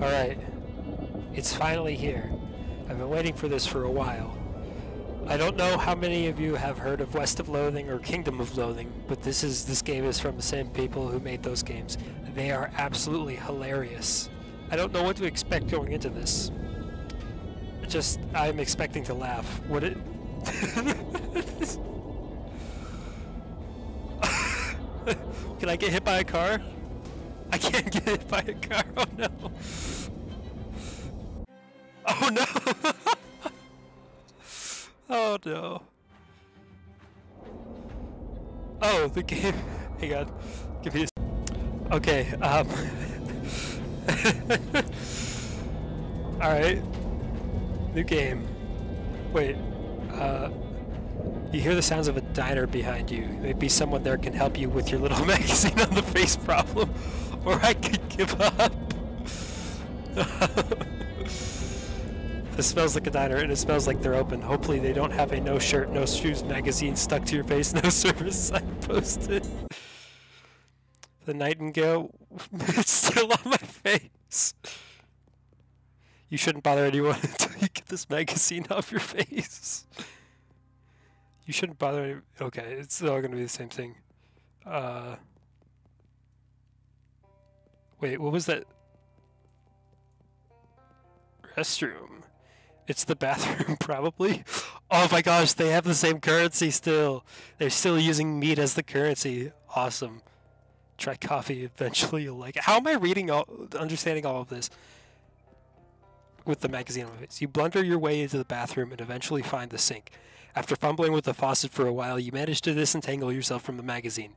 Alright, it's finally here. I've been waiting for this for a while. I don't know how many of you have heard of West of Loathing or Kingdom of Loathing, but this game is from the same people who made those games. They are absolutely hilarious. I don't know what to expect going into this. I'm expecting to laugh. Would it... Can I get hit by a car? I can't get hit by a car, oh no! Oh no! Oh no. Oh, the game. Hang on. Give me a... Okay, Alright. New game. Wait, you hear the sounds of a diner behind you. Maybe someone there can help you with your little magazine on the face problem. Or I could give up. This smells like a diner, and it smells like they're open. Hopefully they don't have a no shirt, no shoes magazine stuck to your face, no service sign posted. The nightingale is still on my face. You shouldn't bother anyone until you get this magazine off your face. You shouldn't bother anyone. Okay, it's all gonna be the same thing. Wait, what was that? Restroom. It's the bathroom, probably. Oh my gosh, they have the same currency still. They're still using meat as the currency. Awesome. Try coffee, eventually you'll like it. How am I understanding all of this? With the magazine on my face. You blunder your way into the bathroom and eventually find the sink. After fumbling with the faucet for a while, you manage to disentangle yourself from the magazine.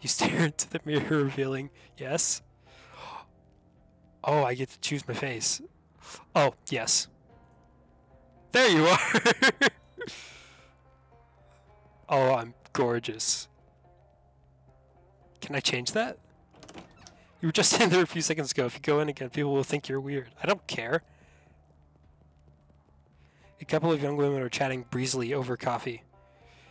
You stare into the mirror, revealing, yes? Oh, I get to choose my face. Oh, yes. There you are! Oh, I'm gorgeous. Can I change that? You were just in there a few seconds ago. If you go in again, people will think you're weird. I don't care. A couple of young women are chatting breezily over coffee.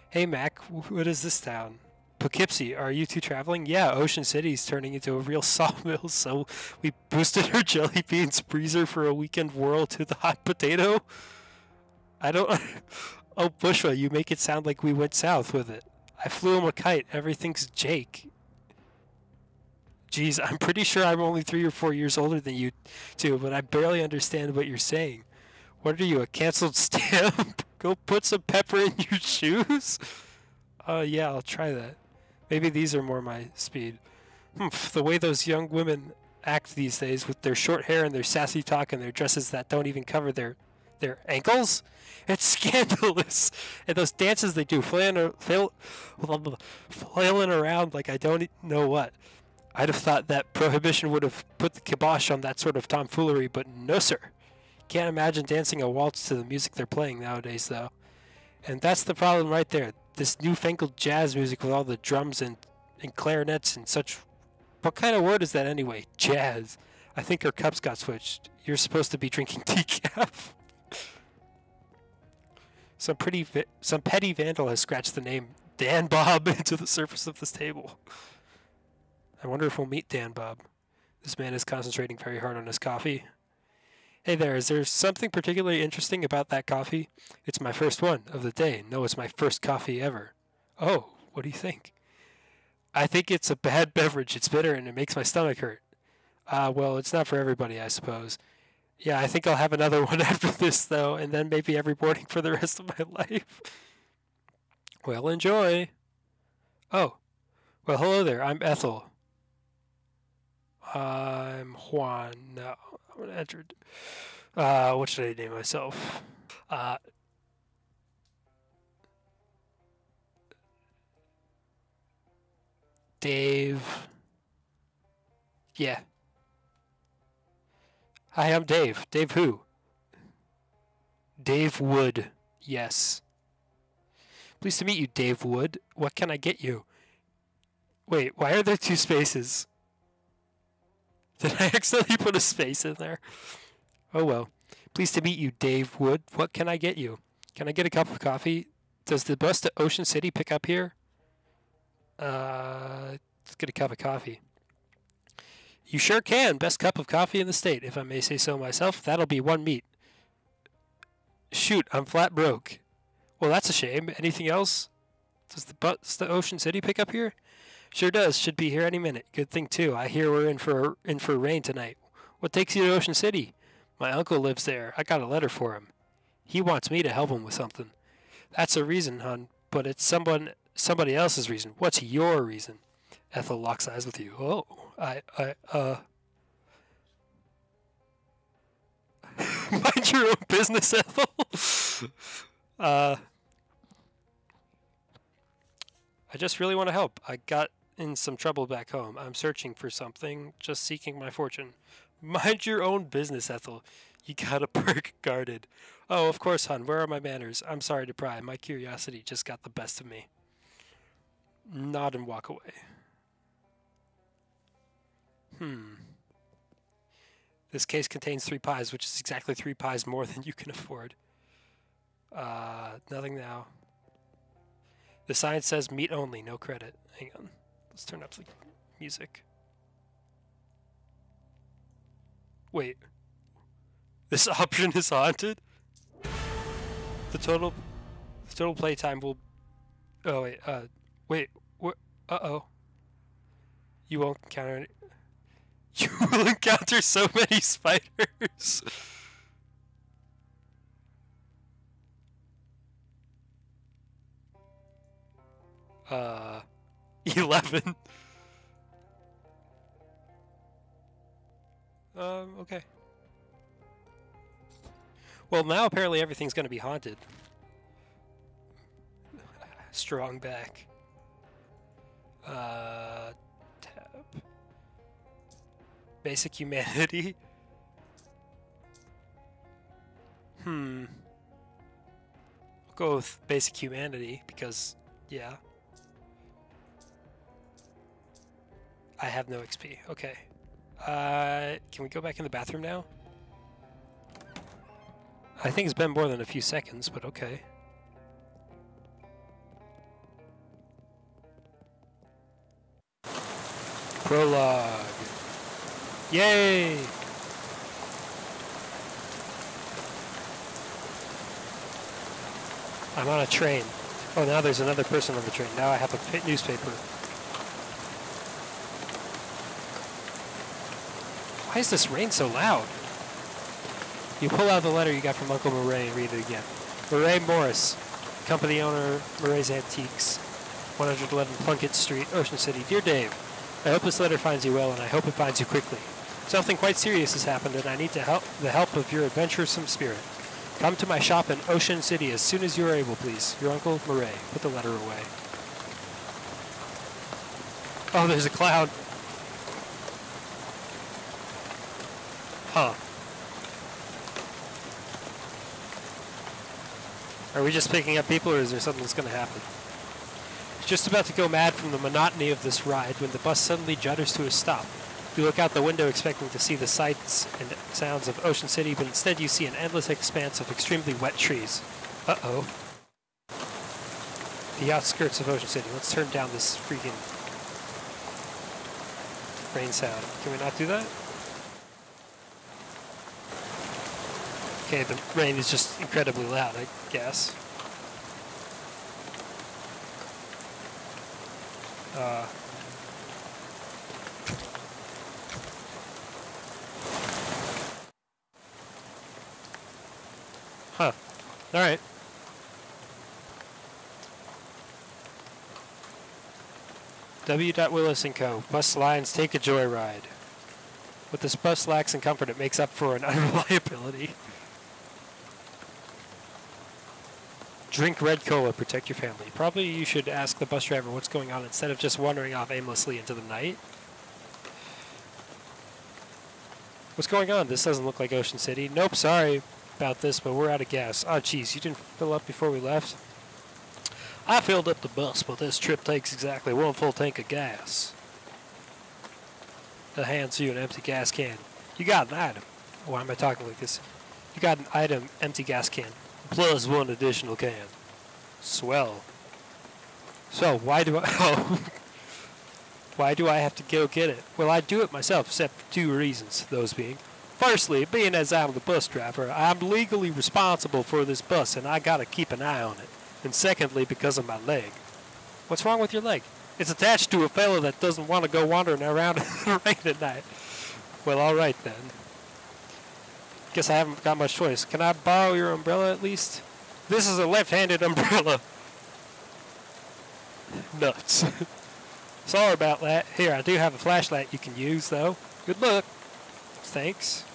Hey Mac, what is this town? Poughkeepsie, are you two traveling? Yeah, Ocean City's turning into a real sawmill, so we boosted our jelly beans breezer for a weekend whirl to the hot potato. I don't... Oh, Bushra, you make it sound like we went south with it. I flew him a kite. Everything's Jake. Geez, I'm pretty sure I'm only 3 or 4 years older than you two, but I barely understand what you're saying. What are you, a canceled stamp? Go put some pepper in your shoes? Yeah, I'll try that. Maybe these are more my speed. The way those young women act these days with their short hair and their sassy talk and their dresses that don't even cover their ankles? It's scandalous. And those dances they do, flailing around like I don't know what. I'd have thought that prohibition would have put the kibosh on that sort of tomfoolery, but no sir. Can't imagine dancing a waltz to the music they're playing nowadays, though. And that's the problem right there. This newfangled jazz music with all the drums and clarinets and such. What kind of word is that anyway? Jazz. I think our cups got switched. You're supposed to be drinking decaf. Some petty vandal has scratched the name Dan Bob into the surface of this table. I wonder if we'll meet Dan Bob. This man is concentrating very hard on his coffee. Hey there, is there something particularly interesting about that coffee? It's my first one of the day. No, it's my first coffee ever. Oh, what do you think? I think it's a bad beverage. It's bitter and it makes my stomach hurt. Well, it's not for everybody, I suppose. Yeah, I think I'll have another one after this, though, and then maybe every morning for the rest of my life. Well, enjoy. Oh, well, hello there. I'm Ethel. I'm Juan. No, I'm gonna enter. What should I name myself? Dave. Yeah. Hi, I'm Dave. Dave who? Dave Wood. Yes. Pleased to meet you, Dave Wood. What can I get you? Wait, why are there 2 spaces? Did I accidentally put a space in there? Oh well. Pleased to meet you, Dave Wood. What can I get you? Can I get a cup of coffee? Does the bus to Ocean City pick up here? Let's get a cup of coffee. You sure can. Best cup of coffee in the state, if I may say so myself. That'll be one meat. Shoot, I'm flat broke. Well, that's a shame. Anything else? Does the Ocean City pick up here? Sure does. Should be here any minute. Good thing too. I hear we're in for rain tonight. What takes you to Ocean City? My uncle lives there. I got a letter for him. He wants me to help him with something. That's a reason, hon, but it's somebody else's reason. What's your reason? Ethel locks eyes with you. Oh, mind your own business, Ethel. I just really want to help. I got in some trouble back home. I'm searching for something, just seeking my fortune. Mind your own business, Ethel. You got a perk guarded. Oh, of course, hon. Where are my manners? I'm sorry to pry. My curiosity just got the best of me. Nod and walk away. This case contains 3 pies, which is exactly 3 pies more than you can afford. Nothing now. The sign says meat only, no credit. Hang on. Let's turn up the music. Wait. This option is haunted? The total playtime will... Oh, wait. Wait. Uh-oh. You won't encounter any... You will encounter so many spiders. 11. Okay. Well, now apparently everything's going to be haunted. Strong back. Tab. Basic humanity. I'll go with basic humanity because, yeah. I have no XP. Okay. Can we go back in the bathroom now? I think it's been more than a few seconds, but okay. Prologue. Yay! I'm on a train. Oh, now there's another person on the train. Now I have a newspaper. Why is this rain so loud? You pull out the letter you got from Uncle Murray and read it again. Murray Morris, company owner, Murray's Antiques, 111 Plunkett Street, Ocean City. Dear Dave, I hope this letter finds you well, and I hope it finds you quickly. Something quite serious has happened, and I need the help of your adventuresome spirit. Come to my shop in Ocean City as soon as you are able, please. Your Uncle Murray. Put the letter away. Oh, there's a cloud. Huh. Are we just picking up people, or is there something that's going to happen? Just about to go mad from the monotony of this ride when the bus suddenly judders to a stop. You look out the window expecting to see the sights and sounds of Ocean City, but instead you see an endless expanse of extremely wet trees. Uh-oh. The outskirts of Ocean City. Let's turn down this freaking rain sound. Can we not do that? Okay, the rain is just incredibly loud, I guess. Huh. Alright. W. Willis & Co. Bus lines take a joyride. What this bus lacks in comfort, it makes up for in unreliability. Drink red cola, protect your family. Probably you should ask the bus driver what's going on instead of just wandering off aimlessly into the night. What's going on? This doesn't look like Ocean City. Nope, sorry about this, but we're out of gas. Oh, geez, you didn't fill up before we left? I filled up the bus, but this trip takes exactly 1 full tank of gas. That hands you an empty gas can. You got an item. Why am I talking like this? You got an item, empty gas can. Plus 1 additional can. Swell. So, why do I... Oh. Why do I have to go get it? Well, I'd do it myself, except for 2 reasons, those being. Firstly, being as I'm the bus driver, I'm legally responsible for this bus, and I gotta keep an eye on it. And secondly, because of my leg. What's wrong with your leg? It's attached to a fella that doesn't want to go wandering around in the rain at night. Well, alright then. Guess I haven't got much choice. Can I borrow your umbrella at least? This is a left-handed umbrella. Nuts. Sorry about that. Here, I do have a flashlight you can use, though. Good luck. Thanks.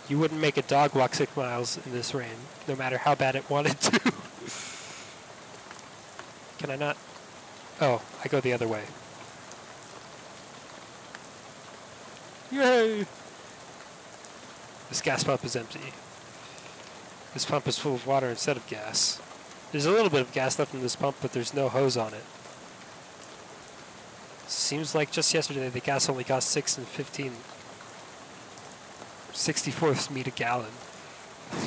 You wouldn't make a dog walk 6 miles in this rain, no matter how bad it wanted to. Can I not? Oh, I go the other way. Yay! This gas pump is empty. This pump is full of water instead of gas. There's a little bit of gas left in this pump, but there's no hose on it. Seems like just yesterday the gas only cost 6 and 15 64ths meat a gallon.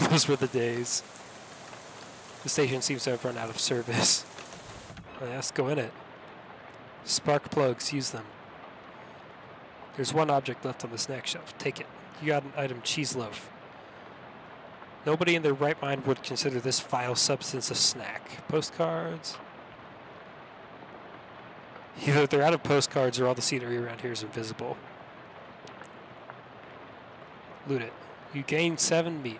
Those were the days. The station seems to have run out of service. Well, let's go in it. Spark plugs, use them. There's one object left on the snack shelf. Take it. You got an item, cheese loaf. Nobody in their right mind would consider this vile substance a snack. Postcards. Either they're out of postcards or all the scenery around here is invisible. Loot it. You gain 7 meat.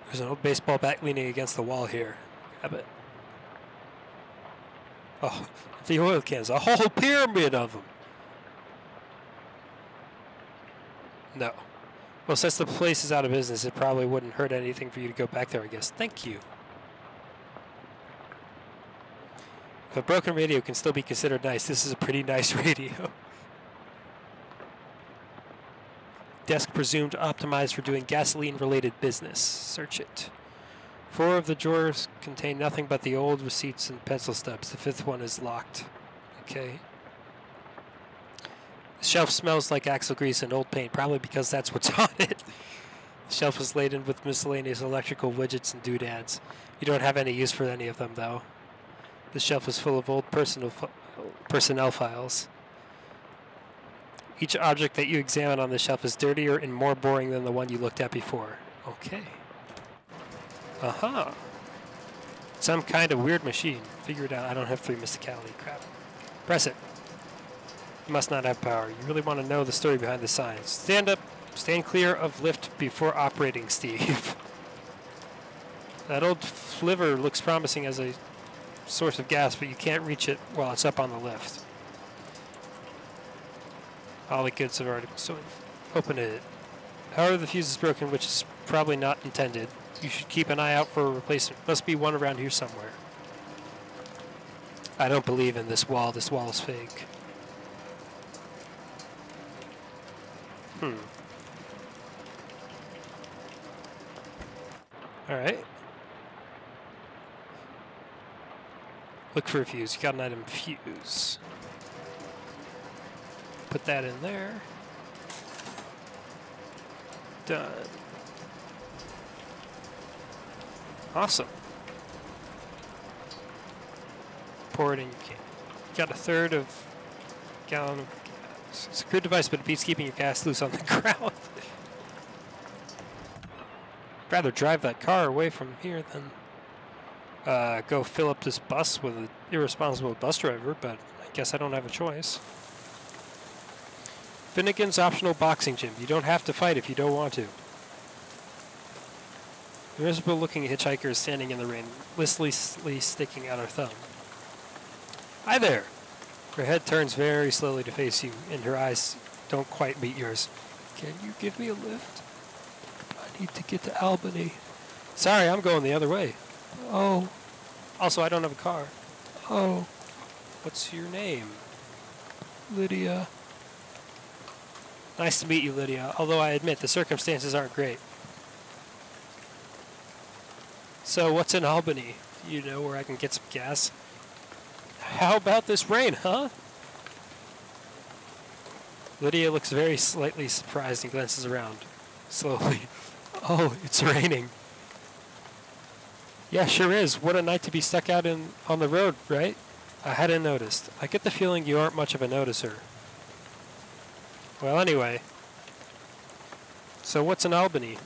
There's an old baseball bat leaning against the wall here. Grab it. Oh, the oil cans. A whole pyramid of them. No. Well, since the place is out of business, it probably wouldn't hurt anything for you to go back there, I guess. Thank you. If a broken radio can still be considered nice, this is a pretty nice radio. Desk presumed optimized for doing gasoline-related business. Search it. 4 of the drawers contain nothing but the old receipts and pencil stubs. The 5th one is locked. Okay. The shelf smells like axle grease and old paint, probably because that's what's on it. The shelf is laden with miscellaneous electrical widgets and doodads. You don't have any use for any of them, though. The shelf is full of old personnel files. Each object that you examine on the shelf is dirtier and more boring than the one you looked at before. Okay. Aha. Some kind of weird machine. Figure it out. I don't have 3 mysticality. Crap. Press it. You must not have power. You really want to know the story behind the signs. Stand up. Stand clear of lift before operating, Steve. That old flivver looks promising as a source of gas, but you can't reach it while it's up on the lift. All the goods have already been stolen. Open it. However, the fuse is broken, which is probably not intended. You should keep an eye out for a replacement. Must be one around here somewhere. I don't believe in this wall. This wall is fake. Alright. Look for a fuse. You got an item, fuse. Put that in there. Done. Awesome. Pour it in your can. You got a 1/3 of a gallon of gas. It's a crude device, but it beats keeping your gas loose on the ground. I'd rather drive that car away from here than go fill up this bus with an irresponsible bus driver, but I guess I don't have a choice. Finnegan's optional boxing gym. You don't have to fight if you don't want to. The miserable-looking hitchhiker is standing in the rain, listlessly sticking out her thumb. Hi there! Her head turns very slowly to face you, and her eyes don't quite meet yours. Can you give me a lift? I need to get to Albany. Sorry, I'm going the other way. Oh. Also, I don't have a car. Oh. What's your name? Lydia. Nice to meet you, Lydia, although I admit the circumstances aren't great. So, what's in Albany? You know where I can get some gas? How about this rain, huh? Lydia looks very slightly surprised and glances around. Slowly. Oh, it's raining. Yeah, sure is. What a night to be stuck out on the road, right? I hadn't noticed. I get the feeling you aren't much of a noticer. Well, anyway. So what's in Albany?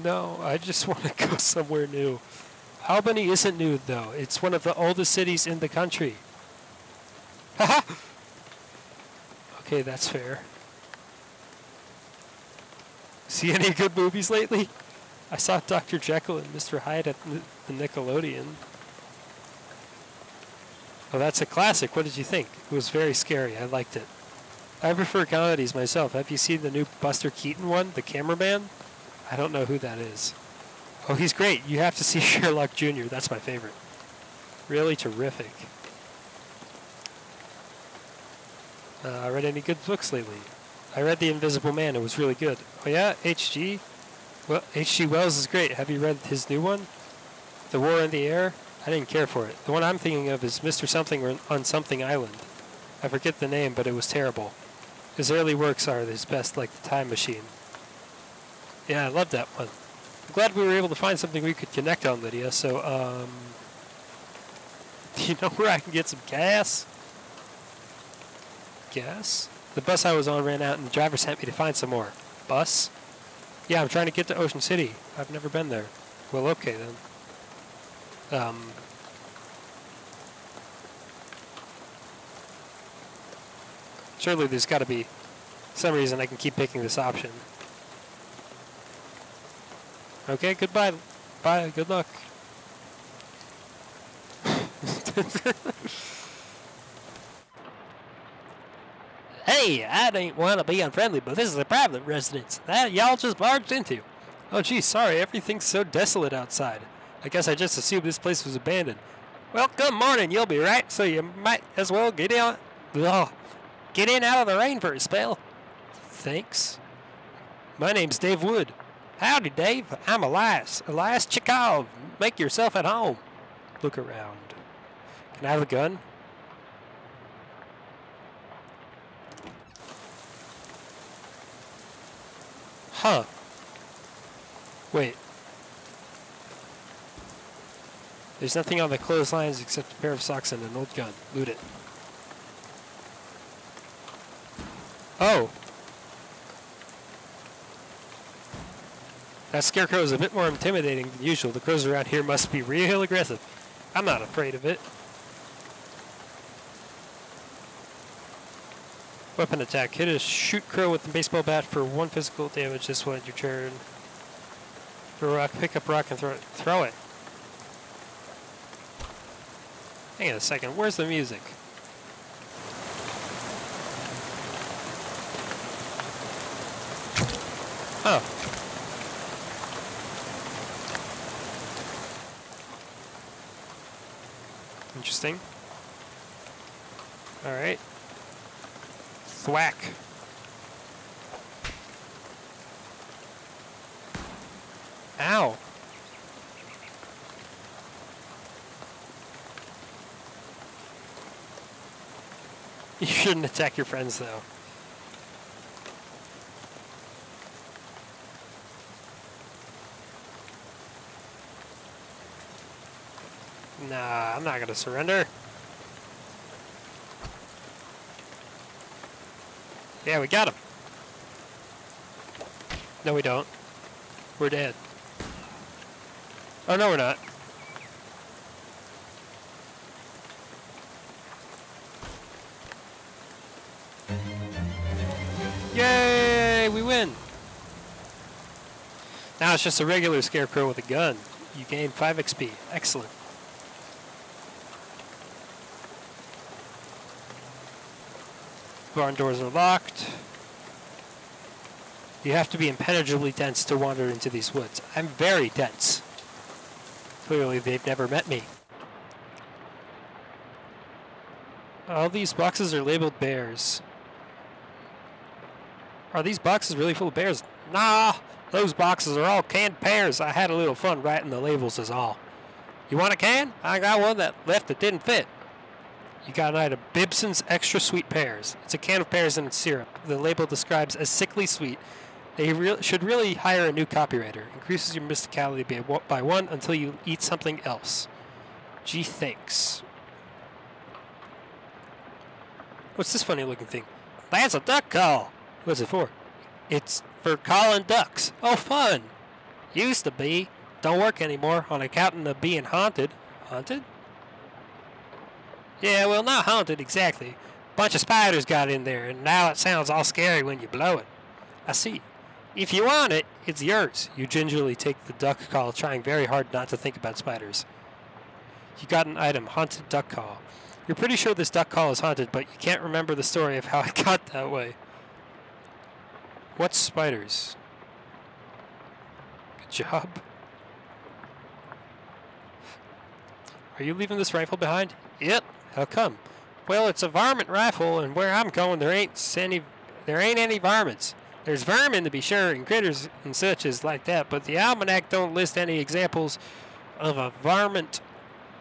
No, I just want to go somewhere new. Albany isn't new, though. It's one of the oldest cities in the country. Haha! Okay, that's fair. See any good movies lately? I saw Dr. Jekyll and Mr. Hyde at the Nickelodeon. Oh, that's a classic. What did you think? It was very scary. I liked it. I prefer comedies myself. Have you seen the new Buster Keaton one, The Cameraman? I don't know who that is. Oh, he's great. You have to see Sherlock Jr. That's my favorite. Really terrific. I read any good books lately? I read The Invisible Man. It was really good. Oh yeah? H.G.? Well, H.G. Wells is great. Have you read his new one? The War in the Air? I didn't care for it. The one I'm thinking of is Mr. Something on Something Island. I forget the name, but it was terrible. His early works are his best, like The Time Machine. Yeah, I love that one. I'm glad we were able to find something we could connect on, Lydia. So, do you know where I can get some gas? Gas? The bus I was on ran out and the driver sent me to find some more. Bus? Yeah, I'm trying to get to Ocean City. I've never been there. Well, okay then. Surely there's got to be some reason I can keep picking this option. Okay, goodbye. Bye, good luck. Hey, I don't want to be unfriendly, but this is a private residence that y'all just barged into. Oh, geez, sorry, everything's so desolate outside. I guess I just assumed this place was abandoned. Well, good morning, you'll be right, so you might as well get in out of the rain for a spell. Thanks. My name's Dave Wood. Howdy, Dave. I'm Elias. Elias Chikov. Make yourself at home. Look around. Can I have a gun? Huh. Wait. There's nothing on the clotheslines except a pair of socks and an old gun. Loot it. Oh. That scarecrow is a bit more intimidating than usual. The crows around here must be real aggressive. I'm not afraid of it. Weapon attack. Hit a shoot crow with the baseball bat for 1 physical damage. This one, your turn. Throw a rock, pick up rock and throw it. Throw it. Hang on a second. Where's the music? Oh. Interesting. Alright. Thwack. Ow. You shouldn't attack your friends, though. Nah, I'm not gonna surrender. Yeah, we got him. No, we don't. We're dead. Oh, no, we're not. Yay! We win! Now it's just a regular scarecrow with a gun. You gain 5 XP. Excellent. Barn doors are locked. You have to be impenetrably dense to wander into these woods. I'm very dense. Clearly, they've never met me. All these boxes are labeled bears. Are these boxes really full of bears? Nah, those boxes are all canned pears. I had a little fun writing the labels is all. You want a can? I got one that left that didn't fit. You got an item, Bibson's Extra Sweet Pears. It's a can of pears and syrup. The label describes as sickly sweet, They should really hire a new copywriter. Increases your mysticality by 1 until you eat something else. Gee, thanks. What's this funny looking thing? That's a duck call. What's it for? It's for calling ducks. Oh, fun. Used to be. Don't work anymore on account of being haunted. Haunted? Yeah, well, not haunted exactly. Bunch of spiders got in there, and now it sounds all scary when you blow it. I see. If you want it, it's yours. You gingerly take the duck call, trying very hard not to think about spiders. You got an item, haunted duck call. You're pretty sure this duck call is haunted, but you can't remember the story of how it got that way. What's spiders? Good job. Are you leaving this rifle behind? Yep. How come? Well, it's a varmint rifle, and where I'm going, there ain't any varmints. There's vermin to be sure, and critters and such as like that, but the almanac don't list any examples of a varmint,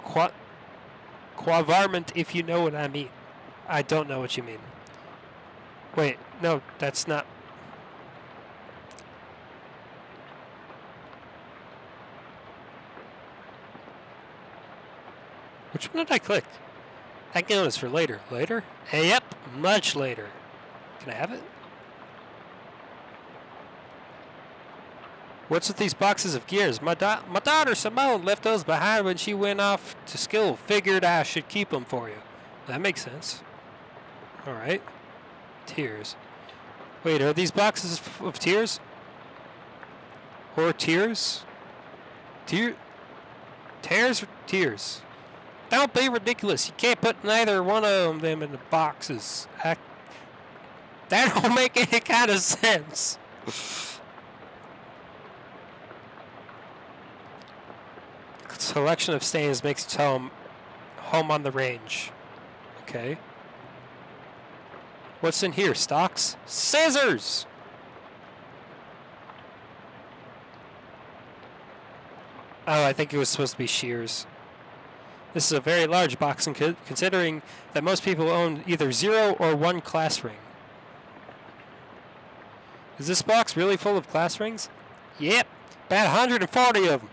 qua-varmint, if you know what I mean. I don't know what you mean. Wait, no, that's not. Which one did I click? That gun is for later. Later? Hey, yep, much later. Can I have it? What's with these boxes of gears? My daughter Simone left those behind when she went off to school. Figured I should keep them for you. That makes sense. All right. Tears. Wait, are these boxes of tears? Or tears? Tears or tears? Don't be ridiculous. You can't put neither one of them in the boxes. That don't make any kind of sense. Selection of stains makes its home on the range. Okay. What's in here? Stocks? Scissors! Oh, I think it was supposed to be shears. This is a very large box, considering that most people own either 0 or 1 class ring. Is this box really full of class rings? Yep, about 140 of them.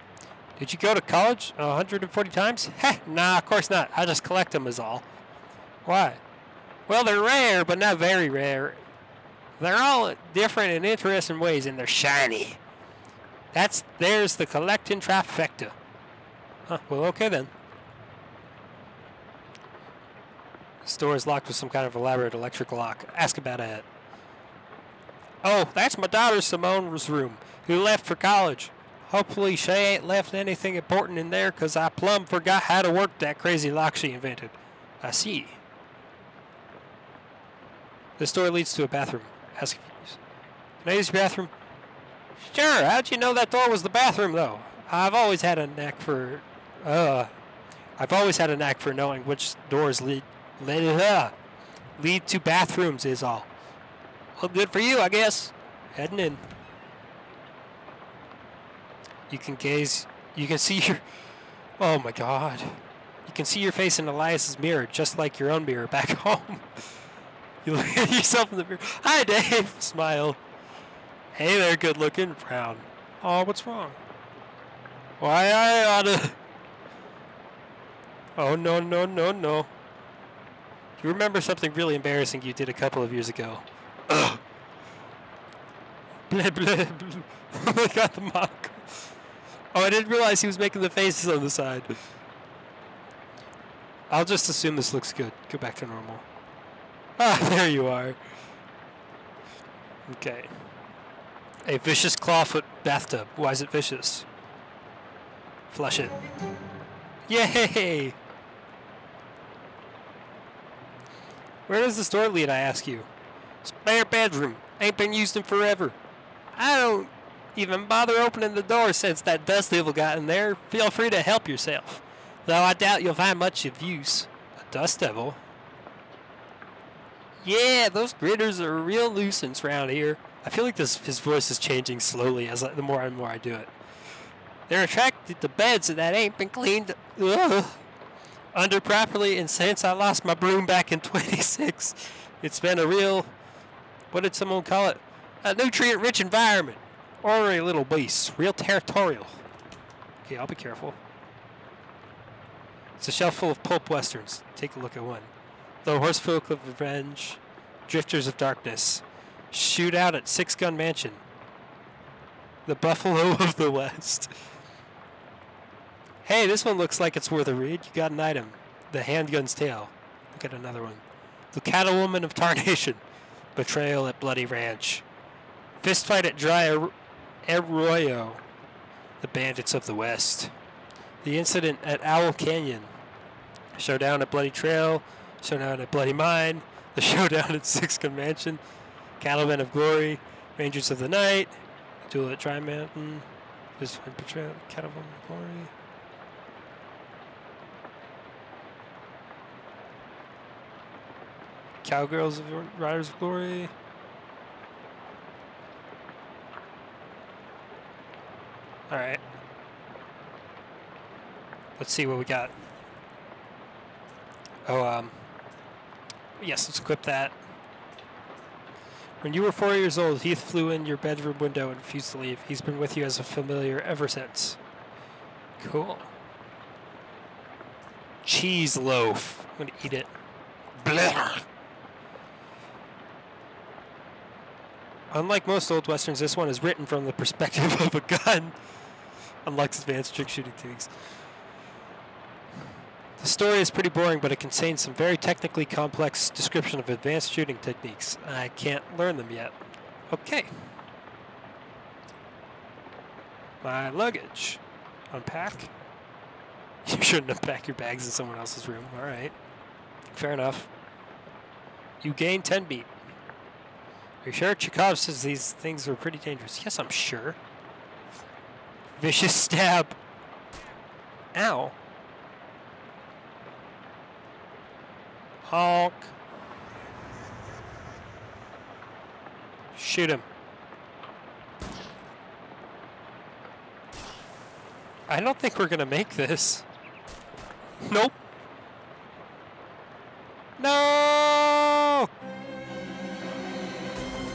Did you go to college 140 times? Heh, nah, of course not. I just collect them is all. Why? Well, they're rare, but not very rare. They're all different in interesting ways, and they're shiny. There's the collecting trifecta. Huh, well, okay then. This door is locked with some kind of elaborate electric lock. Ask about it. Oh, that's my daughter Simone's room, who left for college. Hopefully she ain't left anything important in there, 'cause I plumb forgot how to work that crazy lock she invented. I see. This door leads to a bathroom. Ask if you use. Can I use your bathroom? Sure. How'd you know that door was the bathroom, though? I've always had a knack for knowing which doors lead to bathrooms is all. Well, good for you, I guess. Heading in. You can see your, oh my God. You can see your face in Elias's mirror, just like your own mirror back home. You look at yourself in the mirror. Hi, Dave. Smile. Hey there, good looking. Frown. Oh, what's wrong? Why I oughta. Oh, no, no, no, no. You remember something really embarrassing you did a couple of years ago? Ugh. Blah, blah, blah. Oh my God, the mock. Oh, I didn't realize he was making the faces on the side. I'll just assume this looks good. Go back to normal. Ah, there you are. Okay. A vicious clawfoot bathtub. Why is it vicious? Flush it. Yay! Where does this door lead, I ask you? Spare bedroom. Ain't been used in forever. I don't even bother opening the door since that dust devil got in there. Feel free to help yourself. Though I doubt you'll find much of use. A dust devil? Yeah, those gritters are a real nuisance around here. I feel like his voice is changing slowly as the more and more I do it. They're attracted to beds that ain't been cleaned under properly, and since I lost my broom back in 26, it's been a real, what did someone call it? A nutrient-rich environment. Ornery little beasts. Real territorial. Okay, I'll be careful. It's a shelf full of pulp westerns. Take a look at one. The Horsefolk of Revenge. Drifters of Darkness. Shootout at Six Gun Mansion. The Buffalo of the West. Hey, this one looks like it's worth a read. You got an item. The Handgun's Tale. Look at another one. The Cattlewoman of Tarnation. Betrayal at Bloody Ranch. Fistfight at Dry Arroyo. The Bandits of the West. The Incident at Owl Canyon. Showdown at Bloody Trail. Showdown at Bloody Mine. The Showdown at Six Gun Mansion. Cattlemen of Glory. Rangers of the Night. Duel at Dry Mountain. Fistfight Betrayal. Cattlemen of Glory. Cowgirls of Riders of Glory. Alright. Let's see what we got. Oh, yes, let's equip that. When you were 4 years old, Heath flew in your bedroom window and refused to leave. He's been with you as a familiar ever since. Cool. Cheese loaf. I'm gonna eat it. Blah. Unlike most old westerns, this one is written from the perspective of a gun. Unlike advanced trick shooting techniques. The story is pretty boring, but it contains some very technically complex description of advanced shooting techniques. I can't learn them yet. Okay. My luggage. Unpack. You shouldn't unpack your bags in someone else's room. Alright. Fair enough. You gain 10 beat. Are you sure? Chekhov says these things are pretty dangerous. Yes, I'm sure. Vicious stab. Ow. Honk. Shoot him. I don't think we're gonna make this. Nope. No!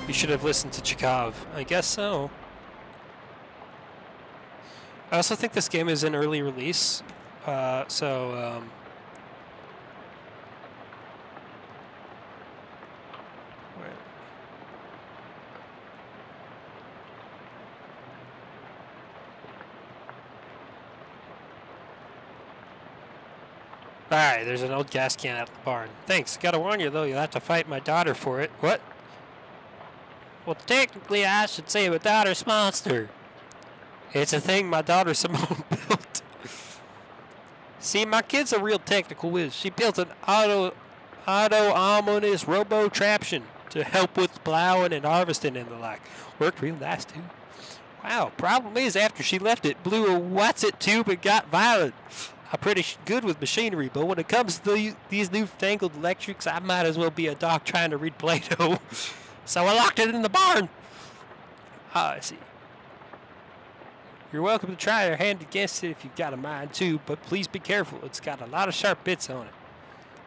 You should have listened to Chekhov. I guess so. I also think this game is in early release, so alright, there's an old gas can at the barn. Thanks. Gotta warn you though, you'll have to fight my daughter for it. What? Well, technically I should say my daughter's monster. It's a thing my daughter Simone built. See, my kid's a real technical whiz. She built an auto-ominous robo-traption to help with plowing and harvesting and the like. Worked real nice, too. Wow, problem is after she left it, blew a what's-it tube and got violent. I'm pretty good with machinery, but when it comes to these newfangled electrics, I might as well be a dog trying to read Plato. So I locked it in the barn. Ah, I see. You're welcome to try your hand against it if you've got a mind too, but please be careful. It's got a lot of sharp bits on it.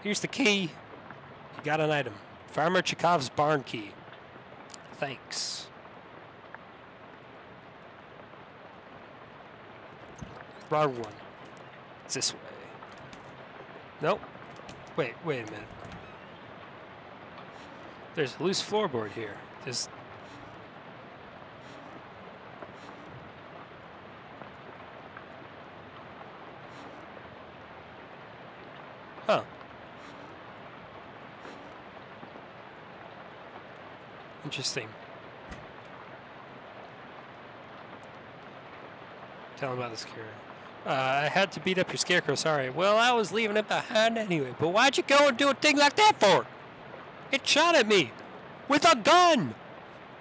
Here's the key. You got an item. Farmer Chekhov's barn key. Thanks. Wrong one. It's this way. Nope. Wait a minute. There's a loose floorboard here. Just... Huh. Interesting. Tell him about the scarecrow. I had to beat up your scarecrow, sorry. Well, I was leaving it behind anyway. But why'd you go and do a thing like that for? It shot at me. With a gun!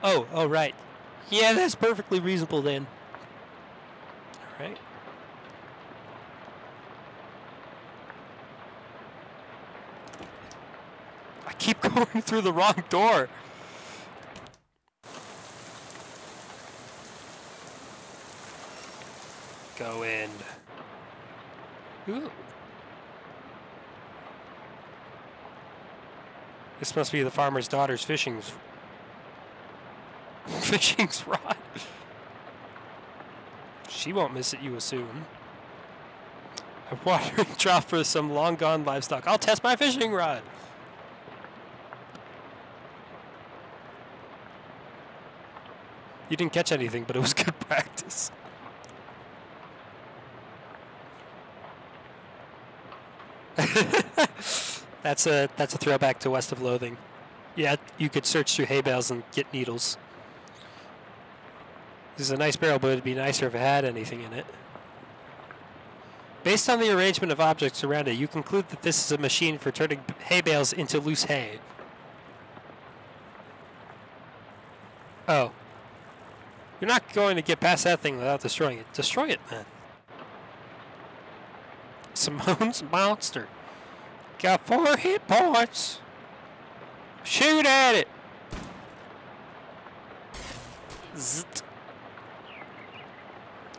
Oh, right. Yeah, that's perfectly reasonable then. Alright. I keep going through the wrong door. Go in. Ooh. This must be the farmer's daughter's fishing. fishing rod. She won't miss it, you assume. A watering trough for some long-gone livestock. I'll test my fishing rod. You didn't catch anything, but it was good practice. That's a throwback to West of Loathing. Yeah, you could search through hay bales and get needles. This is a nice barrel, but it'd be nicer if it had anything in it. Based on the arrangement of objects around it, you conclude that this is a machine for turning hay bales into loose hay. Oh. You're not going to get past that thing without destroying it. Destroy it, man. Simone's monster. Got 4 hit points. Shoot at it. Zzzt.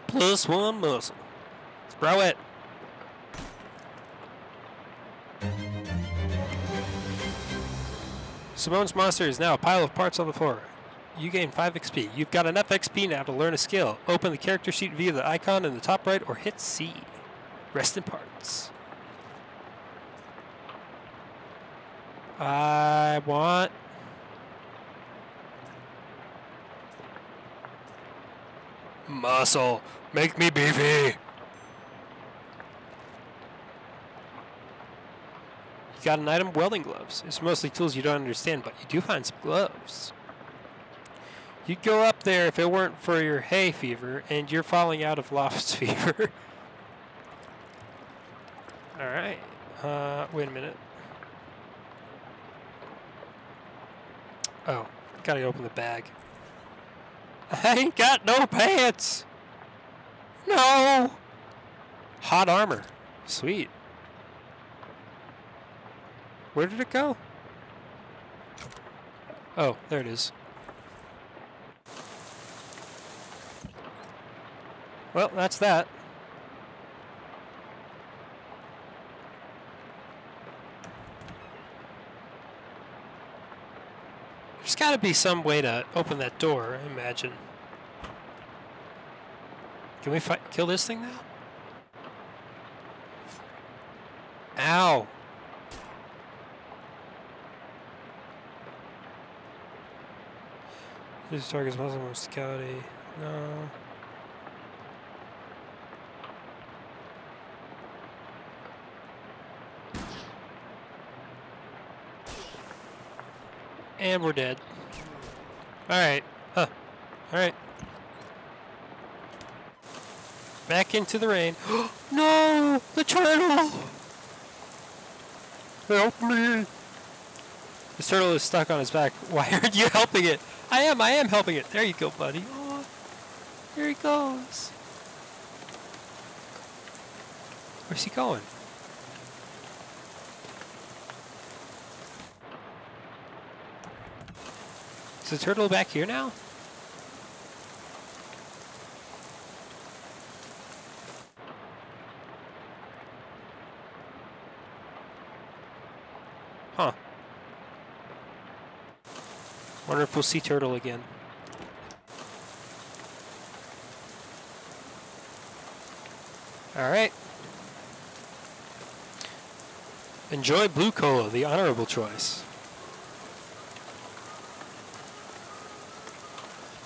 +1 muscle. Throw it. Simone's monster is now a pile of parts on the floor. You gain 5 XP. You've got enough XP now to learn a skill. Open the character sheet via the icon in the top right or hit C. Rest in parts. I want... muscle. Make me beefy. You got an item, welding gloves. It's mostly tools you don't understand, but you do find some gloves. You'd go up there if it weren't for your hay fever, and you're falling out of loft fever. Alright. Wait a minute. Oh, gotta open the bag. I ain't got no pants! No! Hot armor. Sweet. Where did it go? Oh, there it is. Well, that's that. There's got to be some way to open that door, I imagine. Can we kill this thing now? Ow! This target's muscle musicality. No. And we're dead. Alright. Huh. Alright. Back into the rain. No! The turtle! Help me! This turtle is stuck on his back. Why aren't you helping it? I am helping it. There you go, buddy. Oh, here he goes. Where's he going? Is the turtle back here now? Huh. Wonder if we'll see turtle again. Alright. Enjoy blue cola, the honorable choice.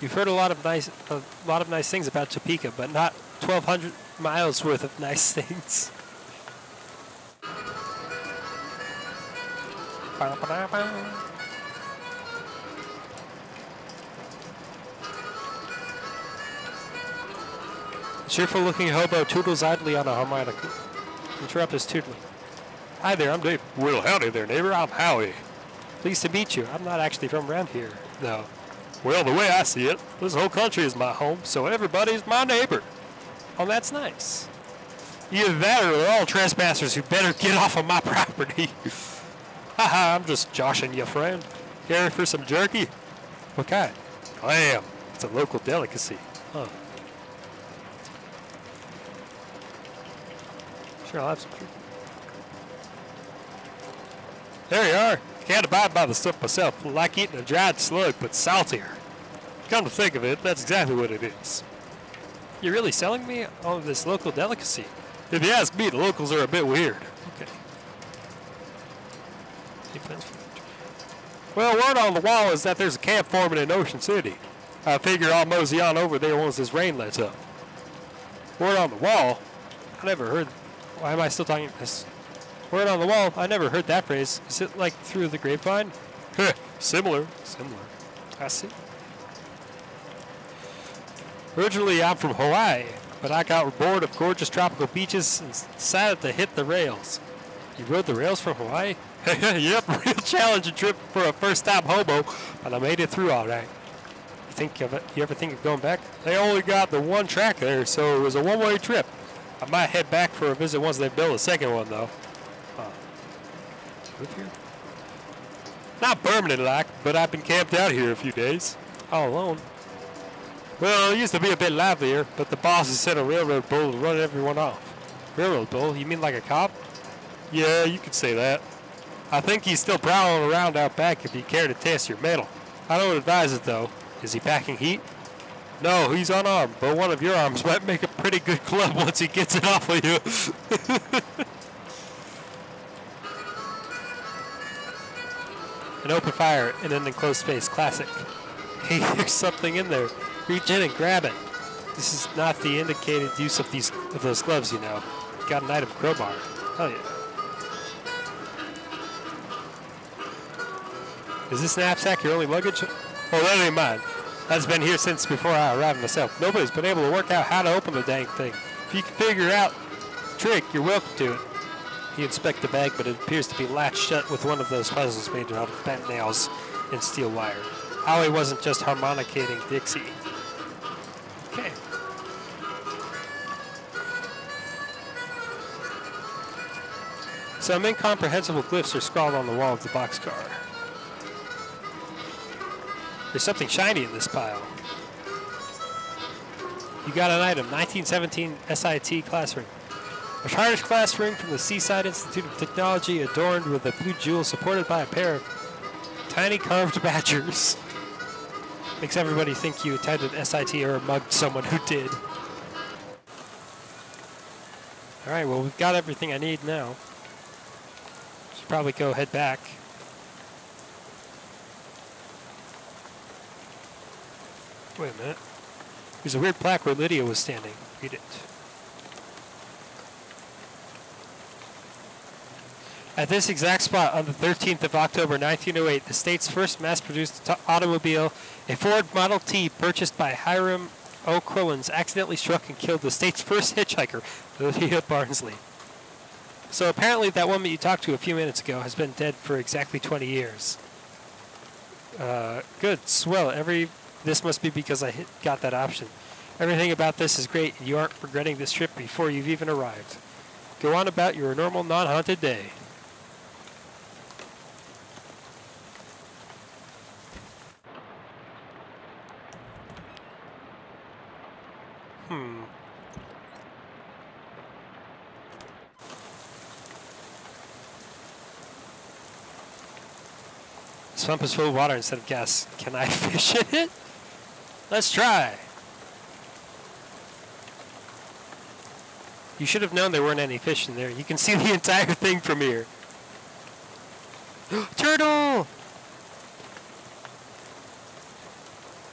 You've heard a lot of nice things about Topeka, but not 1,200 miles worth of nice things. Cheerful-looking hobo tootles idly on a harmonica. Interrupt his tootling. Hi there, I'm Dave. Well, howdy there, neighbor. I'm Howie. Pleased to meet you. I'm not actually from around here, though. Well, the way I see it, this whole country is my home, so everybody's my neighbor. Oh, that's nice. Either that or they're all trespassers who better get off of my property. Haha, I'm just joshing you, friend. Care for some jerky? What kind? Lamb. It's a local delicacy. Huh. Sure, I'll have some jerky. There you are. Can't abide by the stuff myself. Like eating a dried slug, but saltier. come to think of it, that's exactly what it is. You're really selling me on this local delicacy? If you ask me, the locals are a bit weird. Okay. Any plans for that? Well, word on the wall is that there's a camp forming in Ocean City. I figure I'll mosey on over there once this rain lets up. Word on the wall? I never heard. Why am I still talking this? Word on the wall? I never heard that phrase. Is it like through the grapevine? Similar. I see. Originally, I'm from Hawaii, but I got bored of gorgeous tropical beaches and decided to hit the rails. You rode the rails from Hawaii? Yep, real challenging trip for a first-time hobo, but I made it through all right. You ever think of going back? They only got the one track there, so it was a one-way trip. I might head back for a visit once they build a second one, though. Live here? Not permanent-like, but I've been camped out here a few days. All alone. Well, it used to be a bit livelier, but the boss has sent a railroad bull to run everyone off. Railroad bull? You mean like a cop? Yeah, you could say that. I think he's still prowling around out back if you care to test your mettle. I don't advise it, though. Is he packing heat? No, he's unarmed, but one of your arms might make a pretty good club once he gets it off of you. An open fire in an enclosed space. Classic. Hey, there's something in there. Reach in and grab it. This is not the indicated use of those gloves, you know. Got an item crowbar. Hell yeah. Is this knapsack your only luggage? Oh, that ain't mine. That's been here since before I arrived myself. Nobody's been able to work out how to open the dang thing. If you can figure out the trick, you're welcome to it. He inspects the bag, but it appears to be latched shut with one of those puzzles made out of bent nails and steel wire. Howie wasn't just harmonicating Dixie. Okay. Some incomprehensible glyphs are scrawled on the wall of the boxcar. There's something shiny in this pile. You got an item, 1917 SIT class ring. A charged class ring from the Seaside Institute of Technology adorned with a blue jewel supported by a pair of tiny carved badgers. Makes everybody think you attended SIT or mugged someone who did. Alright, well we've got everything I need now. Should probably go head back. Wait a minute. There's a weird plaque where Lydia was standing. Read it. At this exact spot on the 13th of October 1908, the state's first mass-produced automobile, a Ford Model T purchased by Hiram O. Crillins, accidentally struck and killed the state's first hitchhiker, Lydia Barnsley. So apparently that woman you talked to a few minutes ago has been dead for exactly 20 years. Good, swell. This must be because I got that option. Everything about this is great, and you aren't regretting this trip before you've even arrived. Go on about your normal, non-haunted day. This pump is full of water instead of gas. Can I fish in it? Let's try. You should have known there weren't any fish in there. You can see the entire thing from here. Turtle!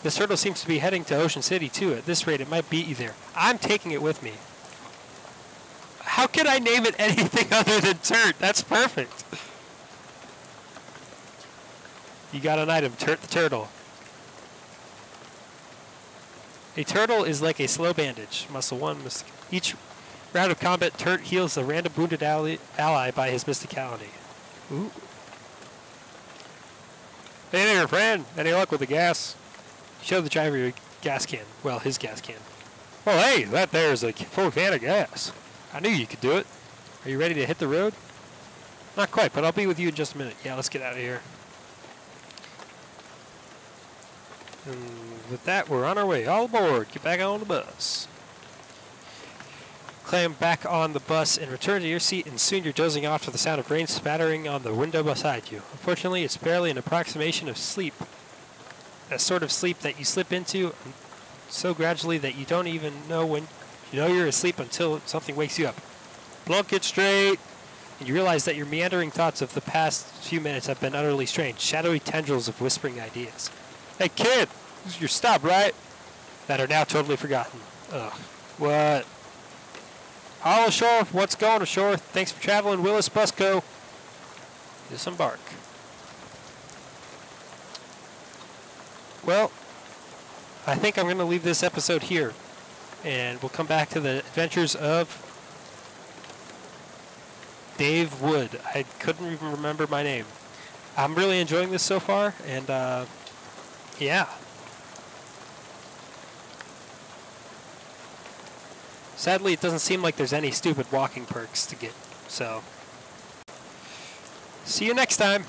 This turtle seems to be heading to Ocean City too. At this rate, it might beat you there. I'm taking it with me. How can I name it anything other than Turt? That's perfect. You got an item, Turt the turtle. A turtle is like a slow bandage. Muscle 1. Each round of combat, Turt heals a random wounded ally by his mysticality. Ooh. Hey there, friend. Any luck with the gas? Show the driver your gas can. Well, his gas can. Well, hey, that there is a full can of gas. I knew you could do it. Are you ready to hit the road? Not quite, but I'll be with you in just a minute. Yeah, let's get out of here. And with that, we're on our way. All aboard. Get back on the bus. Climb back on the bus and return to your seat, and soon you're dozing off to the sound of rain spattering on the window beside you. Unfortunately, it's barely an approximation of sleep. a sort of sleep that you slip into so gradually that you don't even know when you know you're asleep until something wakes you up. Blunk it straight, and you realize that your meandering thoughts of the past few minutes have been utterly strange, shadowy tendrils of whispering ideas. Hey kid, this is your stop, right? That are now totally forgotten. Ugh. What? All ashore, what's going ashore? Thanks for traveling, Willis Busco. Disembark. Well, I think I'm going to leave this episode here, and we'll come back to the adventures of Dave Wood. I couldn't even remember my name. I'm really enjoying this so far, and yeah. Sadly, it doesn't seem like there's any stupid walking perks to get, so see you next time.